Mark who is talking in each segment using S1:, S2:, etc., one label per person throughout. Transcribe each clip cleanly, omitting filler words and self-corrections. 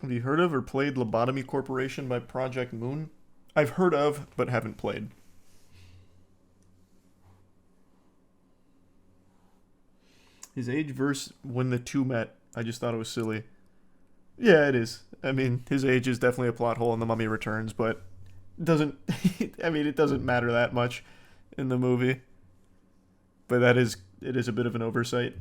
S1: Have you heard of or played Lobotomy Corporation by Project Moon? I've heard of, but haven't played. His age versus when the two met. I just thought it was silly. Yeah, it is. I mean, his age is definitely a plot hole in The Mummy Returns, but it doesn't. I mean, it doesn't matter that much in the movie. But it is a bit of an oversight.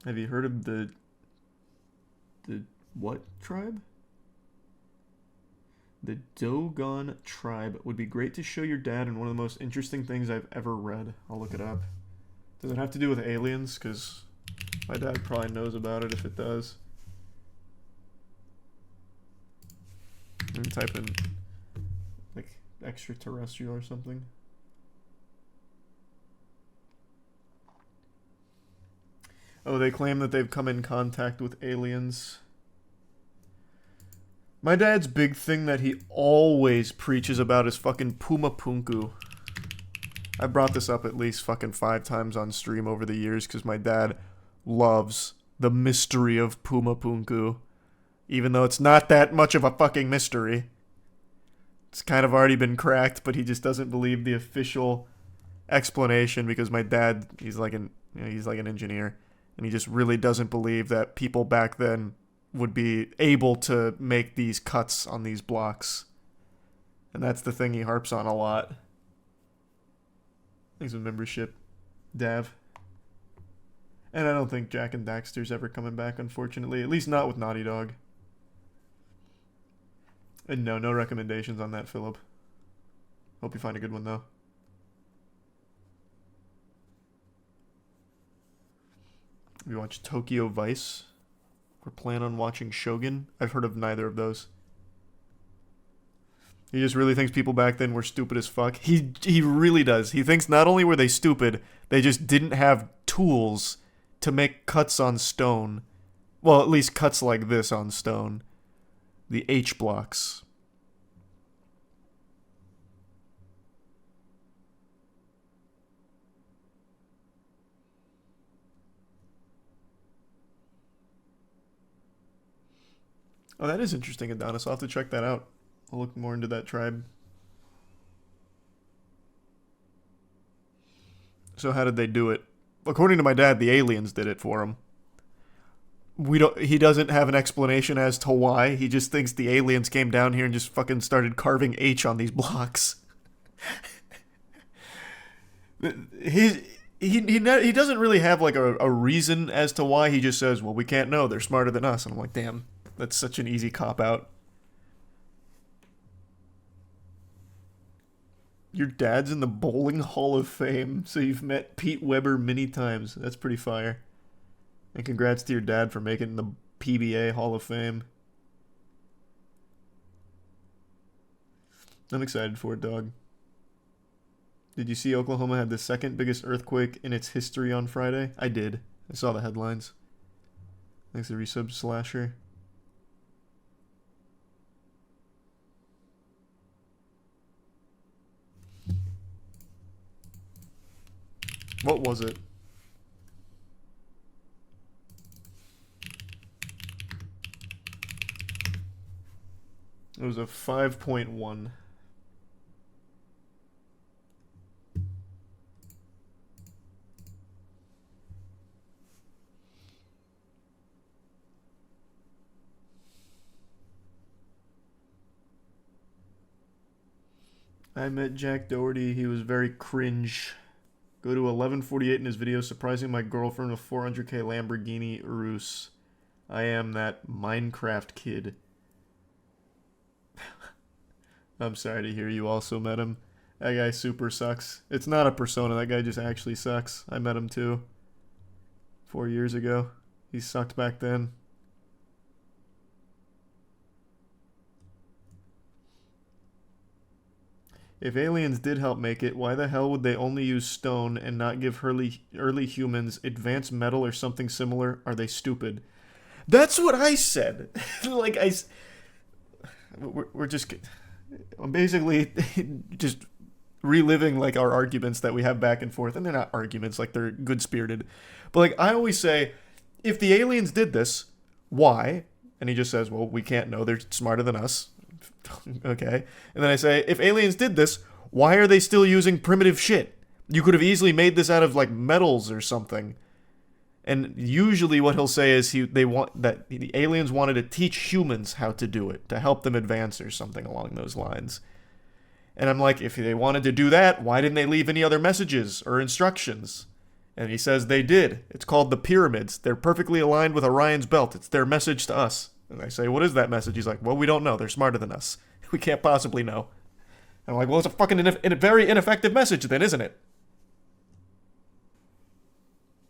S1: Have you heard of the what tribe? The Dogon tribe would be great to show your dad, and one of the most interesting things I've ever read. I'll look it up. Does it have to do with aliens? Because my dad probably knows about it if it does. Let me type in like extraterrestrial or something. Oh, they claim that they've come in contact with aliens. My dad's big thing that he always preaches about is fucking Puma Punku. I brought this up at least fucking 5 times on stream over the years because my dad loves the mystery of Puma Punku. Even though it's not that much of a fucking mystery. It's kind of already been cracked, but he just doesn't believe the official explanation because my dad, he's like an engineer, and he just really doesn't believe that people back then would be able to make these cuts on these blocks. And that's the thing he harps on a lot. Thanks for membership, Dav. And I don't think Jack and Daxter's ever coming back, unfortunately. At least not with Naughty Dog. And no recommendations on that, Philip. Hope you find a good one, though. We watched Tokyo Vice. We're planning on watching Shogun. I've heard of neither of those. He just really thinks people back then were stupid as fuck. He really does. He thinks not only were they stupid, they just didn't have tools to make cuts on stone. Well, at least cuts like this on stone. The H blocks. Oh, that is interesting, Adonis. I'll have to check that out. I'll look more into that tribe. So how did they do it? According to my dad, the aliens did it for him. He doesn't have an explanation as to why. He just thinks the aliens came down here and just fucking started carving H on these blocks. He doesn't really have like a reason as to why. He just says, well, we can't know. They're smarter than us. And I'm like, damn, that's such an easy cop-out. Your dad's in the Bowling Hall of Fame, so you've met Pete Weber many times. That's pretty fire. And congrats to your dad for making the PBA Hall of Fame. I'm excited for it, dog. Did you see Oklahoma had the second biggest earthquake in its history on Friday? I did. I saw the headlines. Thanks to resub Slasher. What was it? It was a 5.1. I met Jack Doherty. He was very cringe. Go to 1148 in his video, surprising my girlfriend with 400k Lamborghini Urus. I am that Minecraft kid. I'm sorry to hear you also met him. That guy super sucks. It's not a persona, that guy just actually sucks. I met him too. 4 years ago. He sucked back then. If aliens did help make it, why the hell would they only use stone and not give early humans advanced metal or something similar? Are they stupid? That's what I said. Like, we're just basically just reliving like our arguments that we have back and forth, and they're not arguments, like they're good spirited. But like I always say, if the aliens did this, why? And he just says, well, we can't know. They're smarter than us. Okay. And then I say, if aliens did this, why are they still using primitive shit? You could have easily made this out of like metals or something. And usually what he'll say is they want that the aliens wanted to teach humans how to do it, to help them advance or something along those lines. And I'm like, if they wanted to do that, why didn't they leave any other messages or instructions? And he says they did. It's called the pyramids. They're perfectly aligned with Orion's belt. It's their message to us. And I say, what is that message? He's like, well, we don't know. They're smarter than us. We can't possibly know. And I'm like, well, it's a fucking very ineffective message then, isn't it?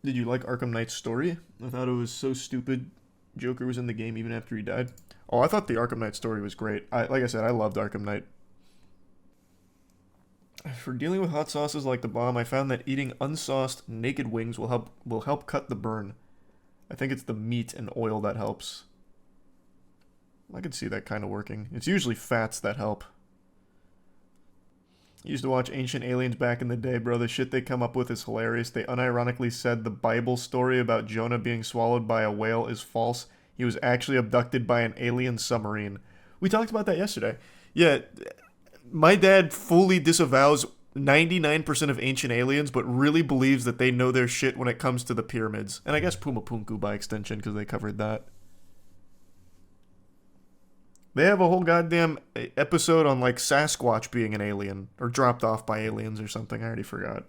S1: Did you like Arkham Knight's story? I thought it was so stupid. Joker was in the game even after he died. Oh, I thought the Arkham Knight story was great. Like I said, I loved Arkham Knight. For dealing with hot sauces like the bomb, I found that eating unsauced naked wings will help cut the burn. I think it's the meat and oil that helps. I could see that kind of working. It's usually fats that help. I used to watch Ancient Aliens back in the day, bro. The shit they come up with is hilarious. They unironically said the Bible story about Jonah being swallowed by a whale is false. He was actually abducted by an alien submarine. We talked about that yesterday. Yeah, my dad fully disavows 99% of Ancient Aliens, but really believes that they know their shit when it comes to the pyramids. And I guess Puma Punku by extension, because they covered that. They have a whole goddamn episode on, like, Sasquatch being an alien, or dropped off by aliens or something. I already forgot.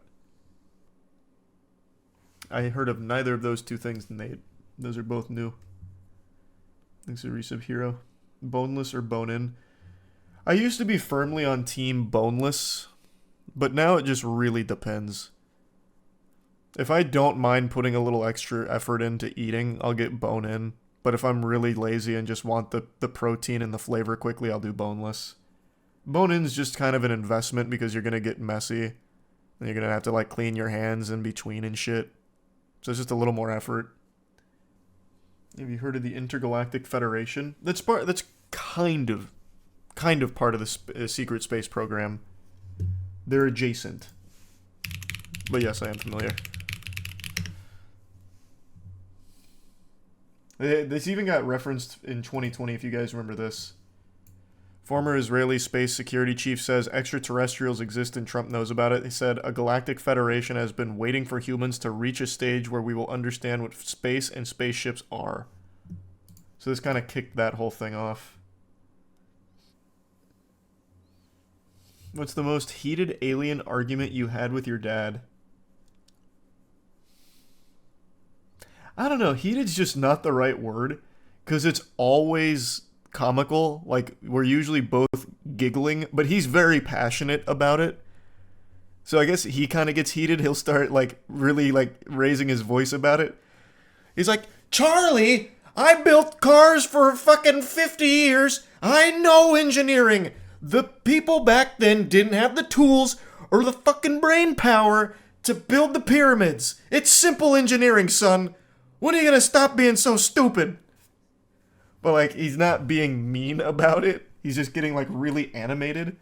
S1: I heard of neither of those two things, Nate. Those are both new. Thanks to Resub Hero. Boneless or bone-in? I used to be firmly on team boneless, but now it just really depends. If I don't mind putting a little extra effort into eating, I'll get bone-in. But if I'm really lazy and just want the protein and the flavor quickly, I'll do boneless. Bone-in's just kind of an investment because you're going to get messy. And you're going to have to like clean your hands in between and shit. So it's just a little more effort. Have you heard of the Intergalactic Federation? That's kind of part of the secret space program. They're adjacent. But yes, I am familiar. This even got referenced in 2020, if you guys remember this. Former Israeli space security chief says extraterrestrials exist and Trump knows about it. He said, a galactic federation has been waiting for humans to reach a stage where we will understand what space and spaceships are. So this kind of kicked that whole thing off. What's the most heated alien argument you had with your dad? I don't know. Heated's just not the right word. Because it's always comical. Like, we're usually both giggling. But he's very passionate about it. So I guess he kind of gets heated. He'll start, like, really, like, raising his voice about it. He's like, Charlie, I built cars for fucking 50 years. I know engineering. The people back then didn't have the tools or the fucking brain power to build the pyramids. It's simple engineering, son. When are you gonna stop being so stupid? But, like, he's not being mean about it. He's just getting, like, really animated.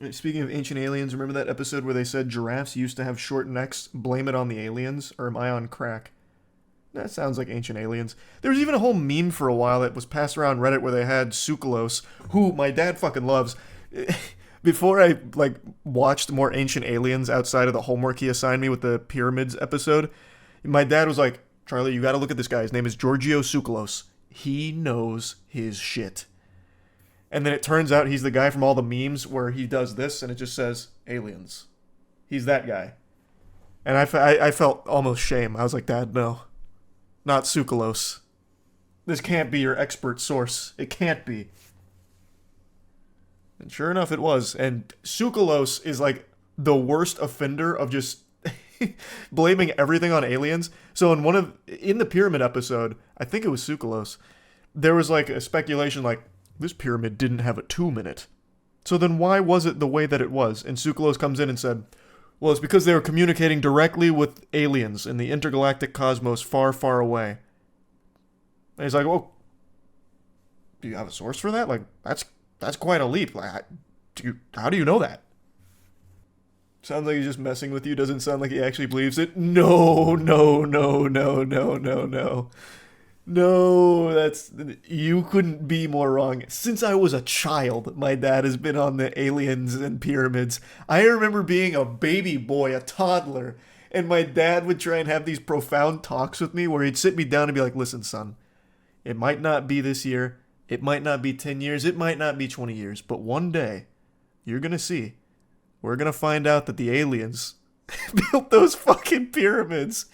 S1: Speaking of Ancient Aliens, remember that episode where they said giraffes used to have short necks? Blame it on the aliens? Or am I on crack? That sounds like Ancient Aliens. There was even a whole meme for a while that was passed around Reddit where they had Sukalos, who my dad fucking loves. Before I, like, watched more Ancient Aliens outside of the homework he assigned me with the Pyramids episode, my dad was like, Charlie, you gotta look at this guy. His name is Giorgio Sukalos. He knows his shit. And then it turns out he's the guy from all the memes where he does this and it just says, aliens. He's that guy. And I felt almost shame. I was like, Dad, no. Not Sukalos. This can't be your expert source. It can't be. And sure enough, it was. And Sukalos is like the worst offender of just blaming everything on aliens. So in the pyramid episode, I think it was Sukalos, there was like a speculation like, this pyramid didn't have a tomb in it. So then why was it the way that it was? And Sukalos comes in and said, well, it's because they were communicating directly with aliens in the intergalactic cosmos far, far away. And he's like, well, do you have a source for that? Like, that's quite a leap. Like, how do you know that? Sounds like he's just messing with you. Doesn't sound like he actually believes it. No, no, no, no, no, no, no. No, that's... You couldn't be more wrong. Since I was a child, my dad has been on the aliens and pyramids. I remember being a baby boy, a toddler, and my dad would try and have these profound talks with me where he'd sit me down and be like, listen, son, it might not be this year, it might not be 10 years, it might not be 20 years, but one day, you're gonna see, we're gonna find out that the aliens built those fucking pyramids.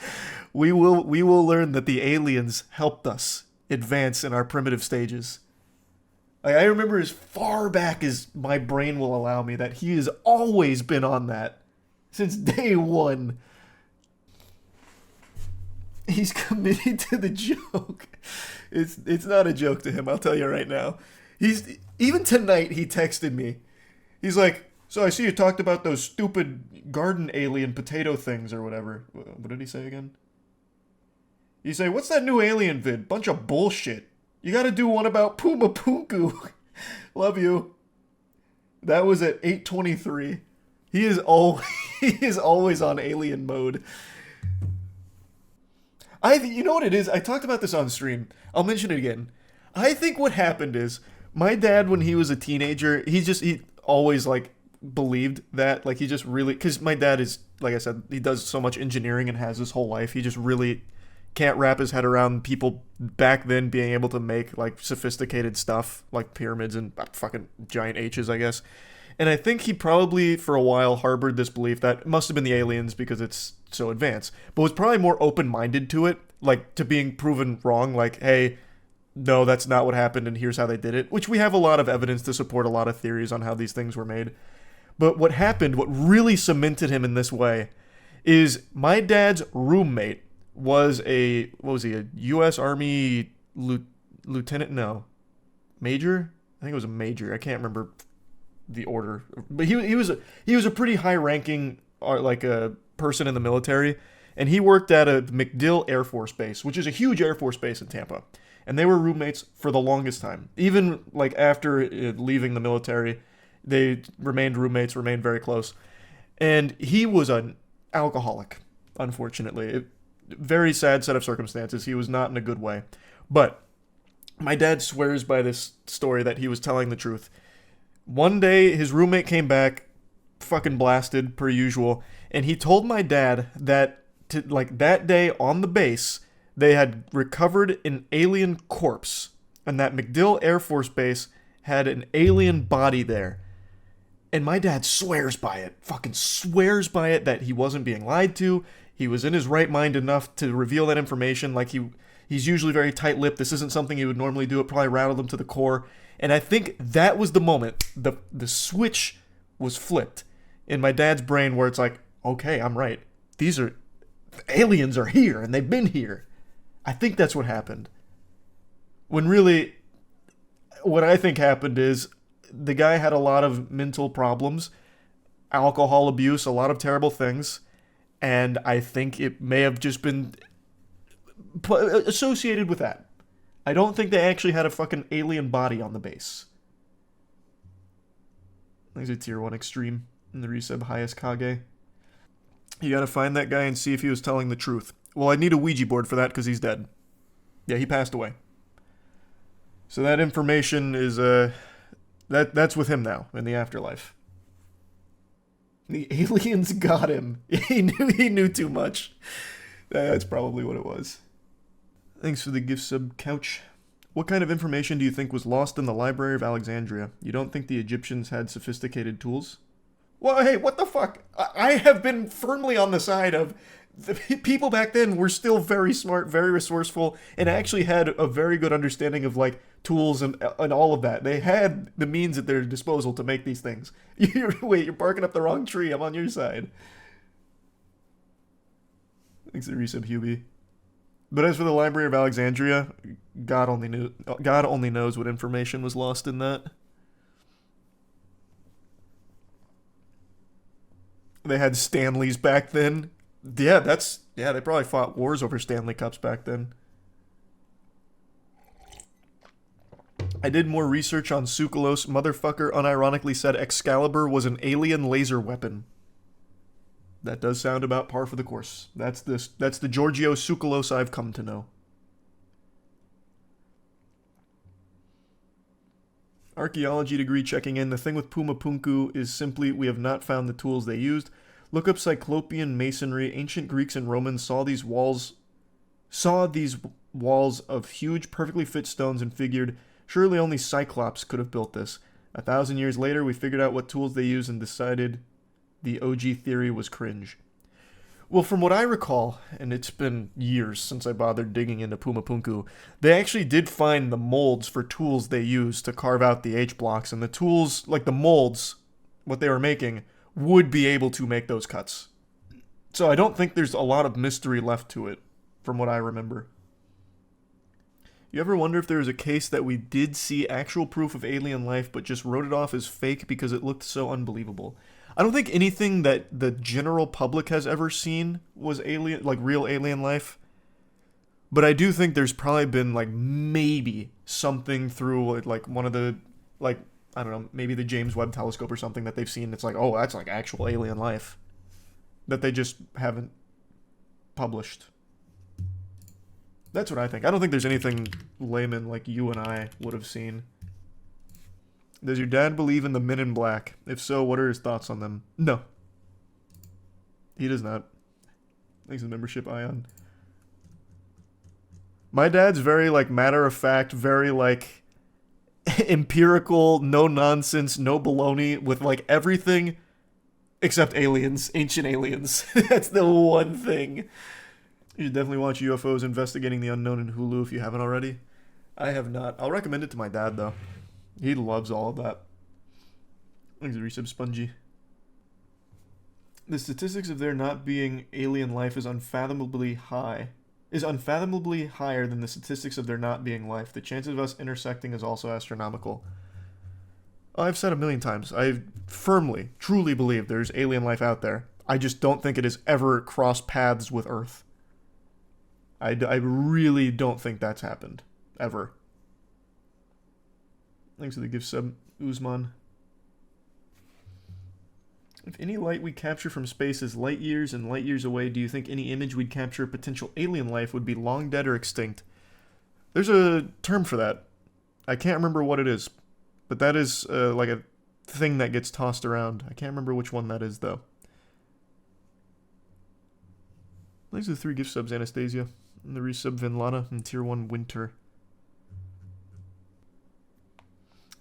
S1: We will learn that the aliens helped us advance in our primitive stages. I remember as far back as my brain will allow me that he has always been on that since day one. He's committed to the joke. It's not a joke to him, I'll tell you right now. Even tonight he texted me. He's like, so I see you talked about those stupid garden alien potato things or whatever. What did he say again? You say, what's that new alien vid? Bunch of bullshit. You gotta do one about Puma Punku. Love you. That was at 8:23. He is always on alien mode. You know what it is? I talked about this on stream. I'll mention it again. I think what happened is my dad, when he was a teenager, he always like believed that, like, he just really, because my dad is, like I said, he does so much engineering and has his whole life. He just really can't wrap his head around people back then being able to make like sophisticated stuff like pyramids and fucking giant H's, I guess. And I think he probably for a while harbored this belief that it must have been the aliens because it's so advanced, but was probably more open-minded to it, like to being proven wrong, like, hey, no, that's not what happened and here's how they did it, which we have a lot of evidence to support a lot of theories on how these things were made. But what happened, what really cemented him in this way, is my dad's roommate was a U.S. Army lieutenant? No. Major? I think it was a major. I can't remember the order. But he was a pretty high-ranking like a person in the military, and he worked at a MacDill Air Force Base, which is a huge Air Force base in Tampa. And they were roommates for the longest time. Even like after leaving the military, they remained roommates, remained very close. And he was an alcoholic, unfortunately. Very sad set of circumstances. He was not in a good way. But my dad swears by this story that he was telling the truth. One day, his roommate came back, fucking blasted, per usual, and he told my dad that, that day on the base, they had recovered an alien corpse, and that MacDill Air Force Base had an alien body there. And my dad swears by it, fucking swears by it, that he wasn't being lied to. He was in his right mind enough to reveal that information. Like, he's usually very tight-lipped. This isn't something he would normally do. It probably rattled him to the core. And I think that was the moment the switch was flipped in my dad's brain where it's like, okay, I'm right. Aliens are here, and they've been here. I think that's what happened. When really, what I think happened is the guy had a lot of mental problems, alcohol abuse, a lot of terrible things, and I think it may have just been associated with that. I don't think they actually had a fucking alien body on the base. Thanks to Tier 1 Extreme in the resub highest Kage. You gotta find that guy and see if he was telling the truth. Well, I need a Ouija board for that because he's dead. Yeah, he passed away. So that information is, that's with him now in the afterlife. The aliens got him. He knew too much. That's probably what it was. Thanks for the gift sub, Couch. What kind of information do you think was lost in the Library of Alexandria? You don't think the Egyptians had sophisticated tools? Well, hey, what the fuck? I have been firmly on the side of the people back then were still very smart, very resourceful, and actually had a very good understanding of, like, tools and all of that. They had the means at their disposal to make these things. Wait, you're barking up the wrong tree. I'm on your side. Thanks to resub, Hubie. But as for the Library of Alexandria, God only knows what information was lost in that. They had Stanleys back then. Yeah, they probably fought wars over Stanley Cups back then. I did more research on Sukalos. Motherfucker unironically said Excalibur was an alien laser weapon. That does sound about par for the course. That's the Giorgio Tsoukalos I've come to know. Archaeology degree checking in. The thing with Puma Punku is simply we have not found the tools they used. Look up Cyclopean masonry. Ancient Greeks and Romans saw these walls of huge, perfectly fit stones and figured, surely only Cyclops could have built this. 1,000 years later, we figured out what tools they used and decided the OG theory was cringe. Well, from what I recall, and it's been years since I bothered digging into Puma Punku, they actually did find the molds for tools they used to carve out the H-blocks, and the tools, like the molds, what they were making, would be able to make those cuts. So I don't think there's a lot of mystery left to it, from what I remember. You ever wonder if there was a case that we did see actual proof of alien life, but just wrote it off as fake because it looked so unbelievable? I don't think anything that the general public has ever seen was alien, like real alien life. But I do think there's probably been like maybe something through like one of the, like, I don't know, maybe the James Webb Telescope or something that they've seen. It's like, oh, that's like actual alien life that they just haven't published. That's what I think. I don't think there's anything layman like you and I would have seen. Does your dad believe in the Men in Black? If so, what are his thoughts on them? No. He does not. Thanks for the membership, Ion. My dad's very, like, matter-of-fact, very, like, empirical, no-nonsense, no baloney, with, like, everything except aliens, ancient aliens. That's the one thing. You should definitely watch UFOs Investigating the Unknown in Hulu if you haven't already. I have not. I'll recommend it to my dad, though. He loves all of that. Thanks for the resub, Spongy. The statistics of there not being alien life is unfathomably high. Is unfathomably higher than the statistics of there not being life. The chances of us intersecting is also astronomical. I've said a million times, I firmly, truly believe there's alien life out there. I just don't think it has ever crossed paths with Earth. I really don't think that's happened. Ever. Thanks for the gift sub, Uzman. If any light we capture from space is light years and light years away, do you think any image we'd capture of potential alien life would be long dead or extinct? There's a term for that. I can't remember what it is, but that is like a thing that gets tossed around. I can't remember which one that is, though. Thanks for the 3 gift subs, Anastasia. And the resub, Vinlana, and Tier 1 Winter.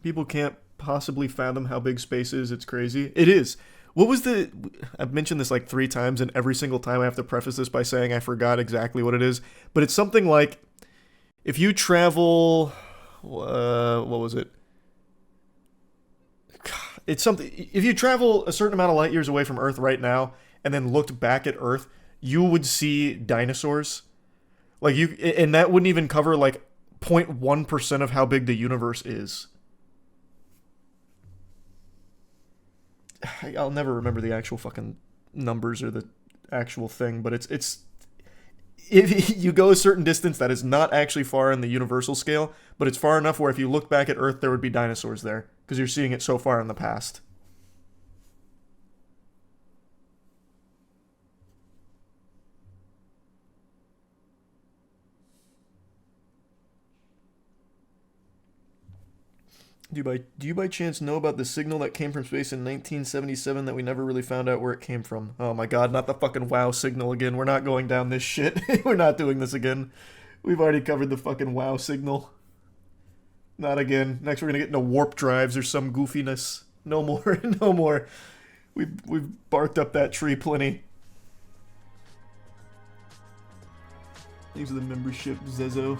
S1: People can't possibly fathom how big space is. It's crazy. It is. What was the... I've mentioned this like 3 times, and every single time I have to preface this by saying I forgot exactly what it is. But it's something like... If you travel... what was it? It's something... If you travel a certain amount of light years away from Earth right now, and then looked back at Earth, you would see dinosaurs. Like, you... And that wouldn't even cover, like, 0.1% of how big the universe is. I'll never remember the actual fucking numbers or the actual thing, but it's if you go a certain distance that is not actually far in the universal scale, but it's far enough where if you look back at Earth, there would be dinosaurs there, because you're seeing it so far in the past. Do you by chance know about the signal that came from space in 1977 that we never really found out where it came from? Oh my god, not the fucking WoW signal again. We're not going down this shit. We're not doing this again. We've already covered the fucking WoW signal. Not again. Next we're gonna get into warp drives or some goofiness. No more. No more. We've barked up that tree plenty. Thanks for the membership, Zezo.